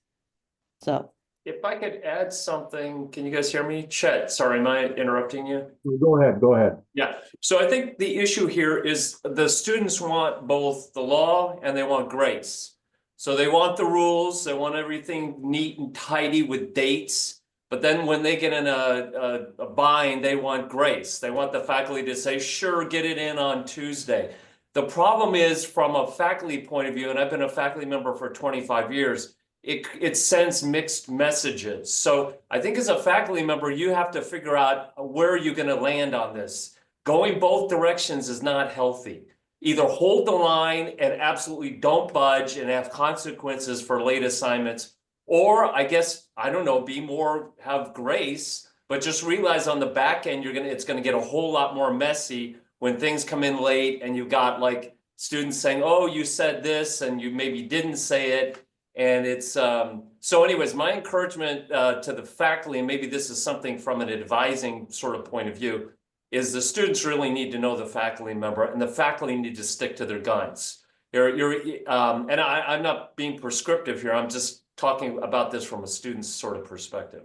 So If I could add something, can you guys hear me? Chet, sorry, am I interrupting you? Go ahead, go ahead. Yeah, so I think the issue here is the students want both the law and they want grace. So they want the rules, they want everything neat and tidy with dates. But then when they get in a bind, they want grace. They want the faculty to say, sure, get it in on Tuesday. The problem is, from a faculty point of view, and I've been a faculty member for 25 years, it sends mixed messages. So I think as a faculty member, you have to figure out where you're going to land on this. Going both directions is not healthy. Either hold the line and absolutely don't budge and have consequences for late assignments, or I guess, I don't know, have grace, but just realize on the back end, it's gonna get a whole lot more messy when things come in late and you've got like students saying, oh, you said this and you maybe didn't say it. And it's, so anyways, my encouragement to the faculty, and maybe this is something from an advising sort of point of view, is the students really need to know the faculty member, and the faculty need to stick to their guns. And I'm not being prescriptive here, I'm just talking about this from a student's sort of perspective.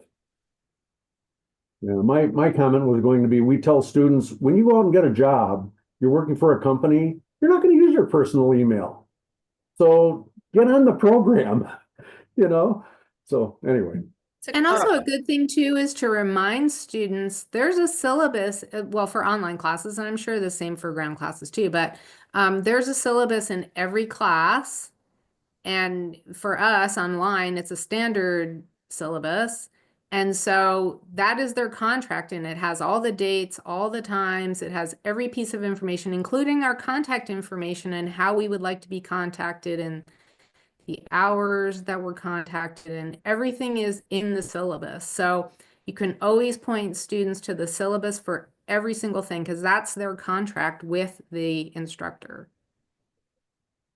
Yeah, my comment was going to be, we tell students, when you go out and get a job, you're working for a company, you're not going to use your personal email. So get on the program, you know? So anyway. And also a good thing too is to remind students there's a syllabus, well, for online classes, and I'm sure the same for ground classes too, but there's a syllabus in every class. And for us online, it's a standard syllabus. And so that is their contract, and it has all the dates, all the times, it has every piece of information, including our contact information and how we would like to be contacted and the hours that we're contacted, and everything is in the syllabus. So you can always point students to the syllabus for every single thing because that's their contract with the instructor.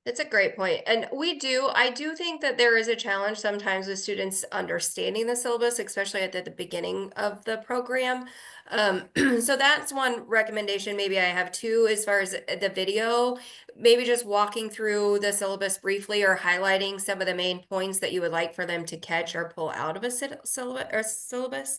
It's a great point. And I do think that there is a challenge sometimes with students understanding the syllabus, especially at the beginning of the program. So that's one recommendation. Maybe I have two as far as the video, maybe just walking through the syllabus briefly or highlighting some of the main points that you would like for them to catch or pull out of a syllabus.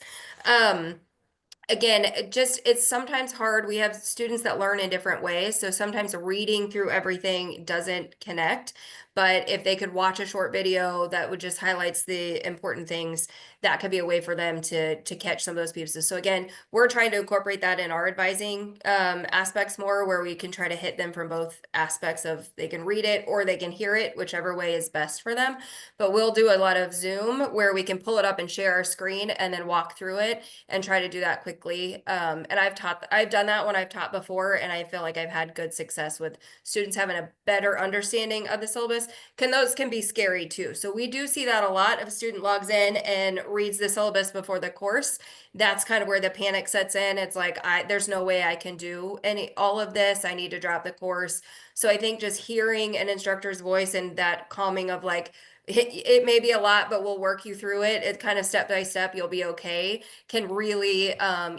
Again, it's sometimes hard. We have students that learn in different ways. So sometimes reading through everything doesn't connect. but if they could watch a short video that would just highlights the important things, that could be a way for them to catch some of those pieces. So again, we're trying to incorporate that in our advising aspects more, where we can try to hit them from both aspects of they can read it or they can hear it, whichever way is best for them. But we'll do a lot of Zoom where we can pull it up and share our screen and then walk through it and try to do that quickly. And I've done that when I've taught before, and I feel like I've had good success with students having a better understanding of the syllabus. Those can be scary too. So we do see that a lot. If a student logs in and reads the syllabus before the course, that's kind of where the panic sets in. It's like, there's no way I can do all of this. I need to drop the course. So I think just hearing an instructor's voice and that calming of like, it may be a lot, but we'll work you through it. It kind of step by step, you'll be okay, can really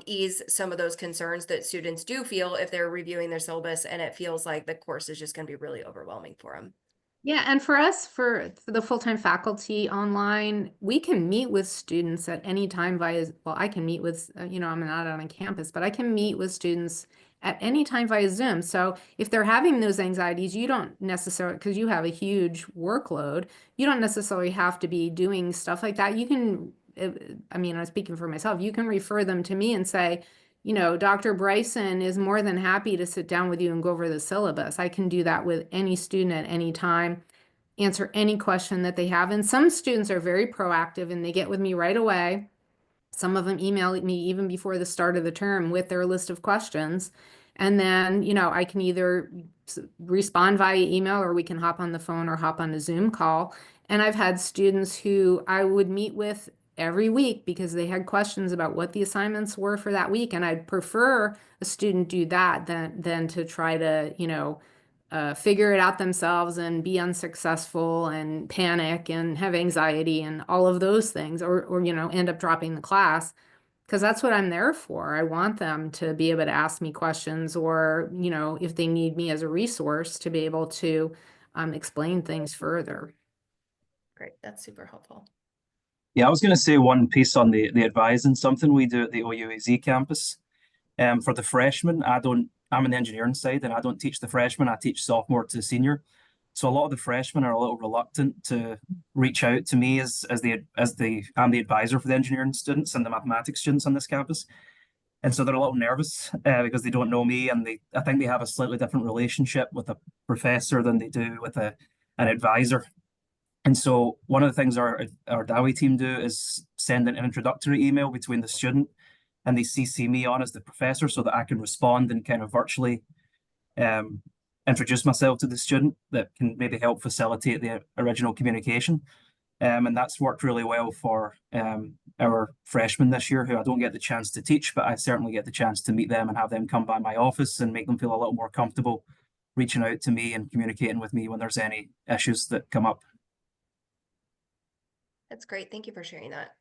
ease some of those concerns that students do feel if they're reviewing their syllabus and it feels like the course is just going to be really overwhelming for them. Yeah, and for us, for the full-time faculty online, we can meet with students at any time via, well, I can meet with, I'm not on a campus, but I can meet with students at any time via Zoom. So if they're having those anxieties, you don't necessarily, because you have a huge workload, you don't necessarily have to be doing stuff like that. You can, I'm speaking for myself, you can refer them to me and say, Dr. Bryson is more than happy to sit down with you and go over the syllabus. I can do that with any student at any time, answer any question that they have. And some students are very proactive and they get with me right away. Some of them email me even before the start of the term with their list of questions. And then, I can either respond via email or we can hop on the phone or hop on a Zoom call. And I've had students who I would meet with every week because they had questions about what the assignments were for that week. And I'd prefer a student do that than to try to, figure it out themselves and be unsuccessful and panic and have anxiety and all of those things, or end up dropping the class. Because that's what I'm there for. I want them to be able to ask me questions, or, if they need me as a resource, to be able to explain things further. Great, that's super helpful. Yeah, I was going to say one piece on the advising, something we do at the OUAZ campus. For the freshmen, I'm on the engineering side and I don't teach the freshmen, I teach sophomore to senior. So a lot of the freshmen are a little reluctant to reach out to me as I'm the advisor for the engineering students and the mathematics students on this campus. And so they're a little nervous because they don't know me, and I think they have a slightly different relationship with a professor than they do with an advisor. And so one of the things our DAWI team do is send an introductory email between the student, and they CC me on as the professor so that I can respond and kind of virtually introduce myself to the student. That can maybe help facilitate the original communication. And that's worked really well for our freshmen this year, who I don't get the chance to teach, but I certainly get the chance to meet them and have them come by my office and make them feel a little more comfortable reaching out to me and communicating with me when there's any issues that come up. That's great. Thank you for sharing that.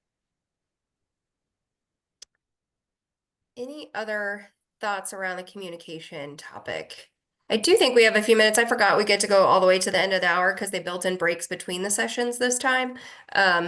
Any other thoughts around the communication topic? I do think we have a few minutes. I forgot we get to go all the way to the end of the hour because they built in breaks between the sessions this time.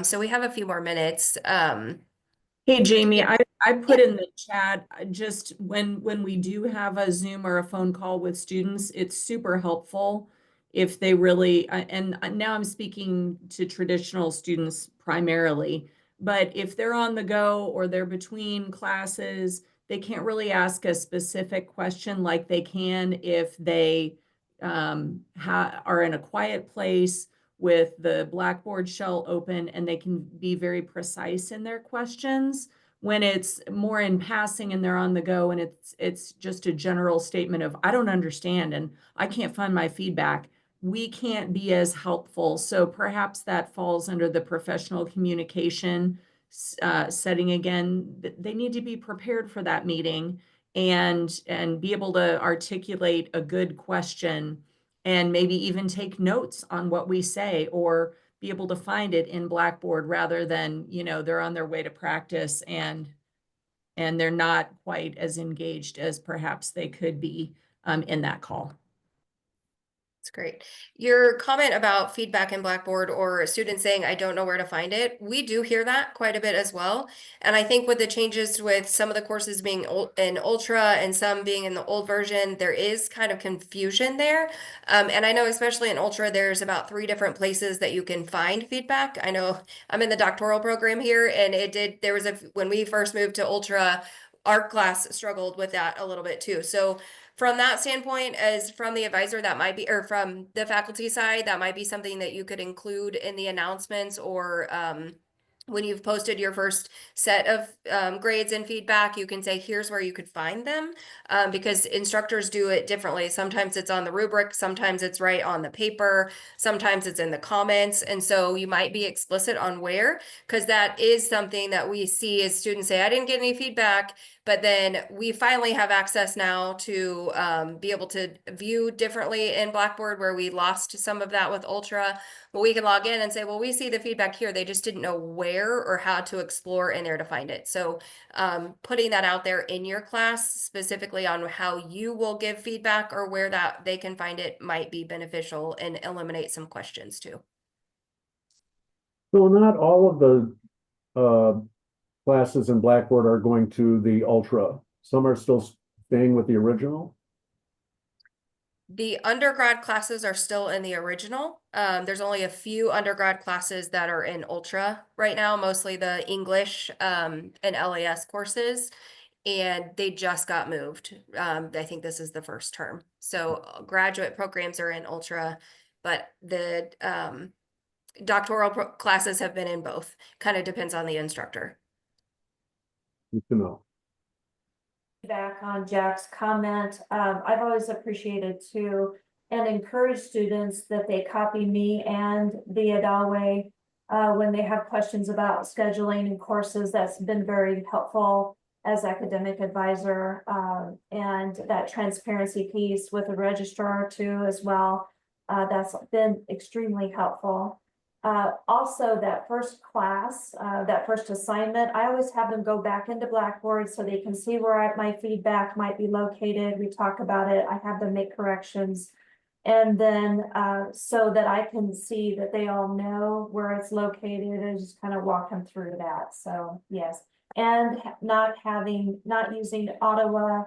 So we have a few more minutes. Hey, Jamie, I put in the chat, just when we do have a Zoom or a phone call with students, it's super helpful if they really, and now I'm speaking to traditional students primarily, but if they're on the go or they're between classes, they can't really ask a specific question like they can if they are in a quiet place with the Blackboard shell open, and they can be very precise in their questions. When it's more in passing and they're on the go and it's just a general statement of, I don't understand and I can't find my feedback, we can't be as helpful. So perhaps that falls under the professional communication setting. Again, they need to be prepared for that meeting and be able to articulate a good question, and maybe even take notes on what we say, or be able to find it in Blackboard rather than, they're on their way to practice and they're not quite as engaged as perhaps they could be in that call. It's great. Your comment about feedback in Blackboard or students saying, I don't know where to find it, we do hear that quite a bit as well. And I think with the changes with some of the courses being in Ultra and some being in the old version, there is kind of confusion there. And I know especially in Ultra, there's about 3 different places that you can find feedback. I know I'm in the doctoral program here, and when we first moved to Ultra, our class struggled with that a little bit too. So from that standpoint, as from the advisor, that might be, or from the faculty side, that might be something that you could include in the announcements, or when you've posted your first set of grades and feedback, you can say, here's where you could find them, because instructors do it differently. Sometimes it's on the rubric, sometimes it's right on the paper, sometimes it's in the comments. And so you might be explicit on where, because that is something that we see as students say, I didn't get any feedback. But then we finally have access now to be able to view differently in Blackboard, where we lost some of that with Ultra. But we can log in and say, well, we see the feedback here. They just didn't know where or how to explore in there to find it. So putting that out there in your class specifically on how you will give feedback or where that they can find it might be beneficial and eliminate some questions too. So not all of the classes in Blackboard are going to the Ultra. Some are still staying with the original. The undergrad classes are still in the original. There's only a few undergrad classes that are in Ultra right now, mostly the English and LAS courses, and they just got moved. I think this is the first term. So graduate programs are in Ultra, but the doctoral classes have been in both. Kind of depends on the instructor. Good to know. Back on Jack's comment, I've always appreciated too and encouraged students that they copy me and the Adawe when they have questions about scheduling and courses. That's been very helpful as academic advisor, and that transparency piece with the registrar too as well. That's been extremely helpful. Also, that first class, that first assignment, I always have them go back into Blackboard so they can see where my feedback might be located. We talk about it. I have them make corrections. And then so that I can see that they all know where it's located and just kind of walk them through that. So yes, and not using Ottawa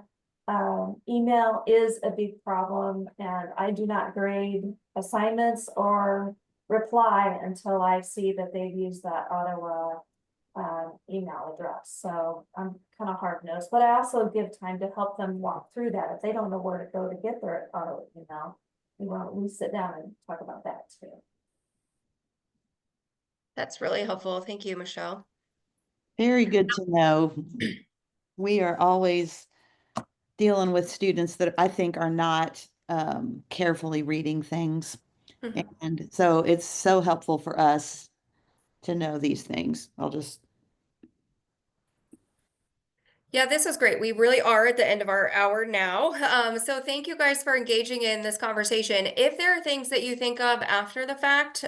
email is a big problem. And I do not grade assignments or reply until I see that they've used that Ottawa email address. So I'm kind of hard nosed, but I also give time to help them walk through that. If they don't know where to go to get their Ottawa email, we sit down and talk about that too. That's really helpful. Thank you, Michelle. Very good to know. We are always dealing with students that I think are not carefully reading things. Mhm. And so it's so helpful for us to know these things. Yeah, this was great. We really are at the end of our hour now. So thank you guys for engaging in this conversation. If there are things that you think of after the fact,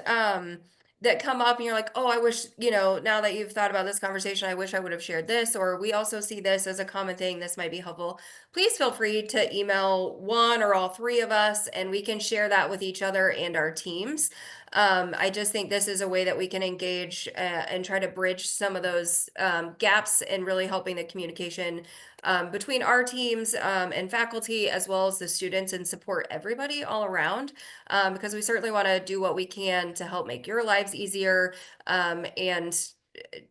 that come up and you're like, oh, I wish, now that you've thought about this conversation, I wish I would have shared this, or we also see this as a common thing, this might be helpful. Please feel free to email one or all 3 of us, and we can share that with each other and our teams. I just think this is a way that we can engage and try to bridge some of those gaps in really helping the communication between our teams and faculty, as well as the students, and support everybody all around, because we certainly want to do what we can to help make your lives easier and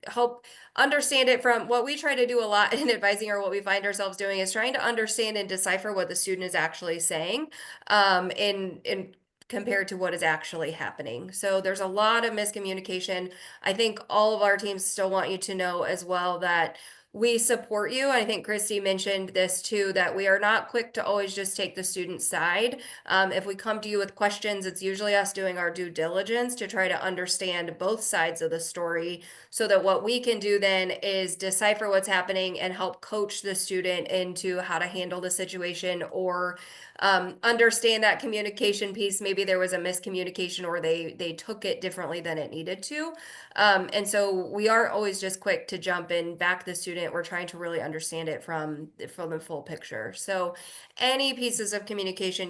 help understand it. From what we try to do a lot in advising, or what we find ourselves doing, is trying to understand and decipher what the student is actually saying in compared to what is actually happening. So there's a lot of miscommunication. I think all of our teams still want you to know as well that we support you. I think Christy mentioned this too, that we are not quick to always just take the student's side. If we come to you with questions, it's usually us doing our due diligence to try to understand both sides of the story, so that what we can do then is decipher what's happening and help coach the student into how to handle the situation, or understand that communication piece. Maybe there was a miscommunication or they took it differently than it needed to. And so we aren't always just quick to jump in, back the student. We're trying to really understand it from the full picture. So any pieces of communication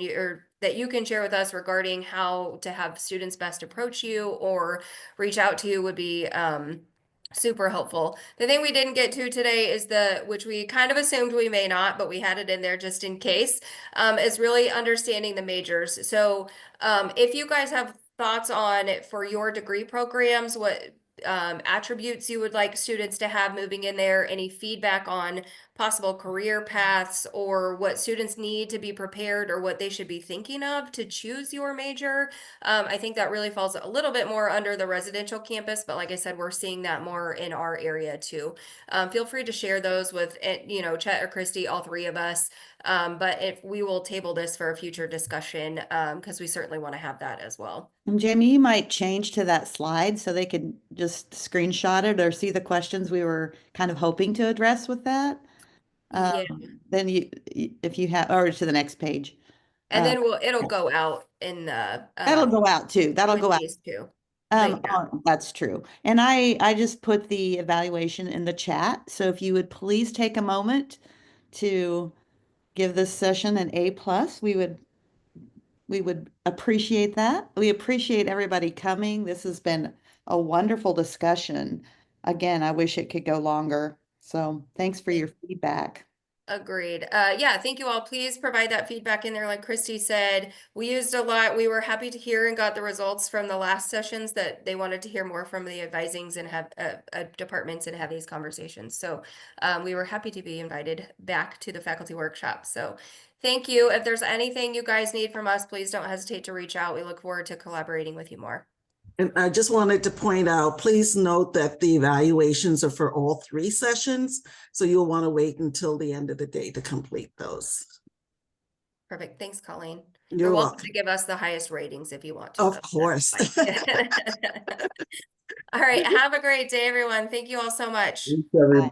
that you can share with us regarding how to have students best approach you or reach out to you would be super helpful. The thing we didn't get to today is which we kind of assumed we may not, but we had it in there just in case, is really understanding the majors. So if you guys have thoughts on for your degree programs, what attributes you would like students to have moving in there, any feedback on possible career paths or what students need to be prepared or what they should be thinking of to choose your major. I think that really falls a little bit more under the residential campus, but like I said, we're seeing that more in our area too. Feel free to share those with, Chet or Christy, all three of us. But if we will table this for a future discussion, because we certainly want to have that as well. And Jamie, you might change to that slide so they could just screenshot it or see the questions we were kind of hoping to address with that. Yeah. Then if you have, or to the next page. And then it'll go out in the That'll go out too. That'll with go out. these two. That's true. And I just put the evaluation in the chat. So if you would please take a moment to give this session an A+, we would appreciate that. We appreciate everybody coming. This has been a wonderful discussion. Again, I wish it could go longer. So thanks for your feedback. Agreed. Yeah, thank you all. Please provide that feedback in there. Like Christy said, we used a lot. We were happy to hear and got the results from the last sessions that they wanted to hear more from the advisings and have departments and have these conversations. So we were happy to be invited back to the faculty workshop. So thank you. If there's anything you guys need from us, please don't hesitate to reach out. We look forward to collaborating with you more. And I just wanted to point out, please note that the evaluations are for all 3 sessions. So you'll want to wait until the end of the day to complete those. Perfect. Thanks, Colleen. You're welcome welcome. to give us the highest ratings if you want to. Of That's course. fine. All right. Have a great day, everyone. Thank you all so much. Thanks, everybody.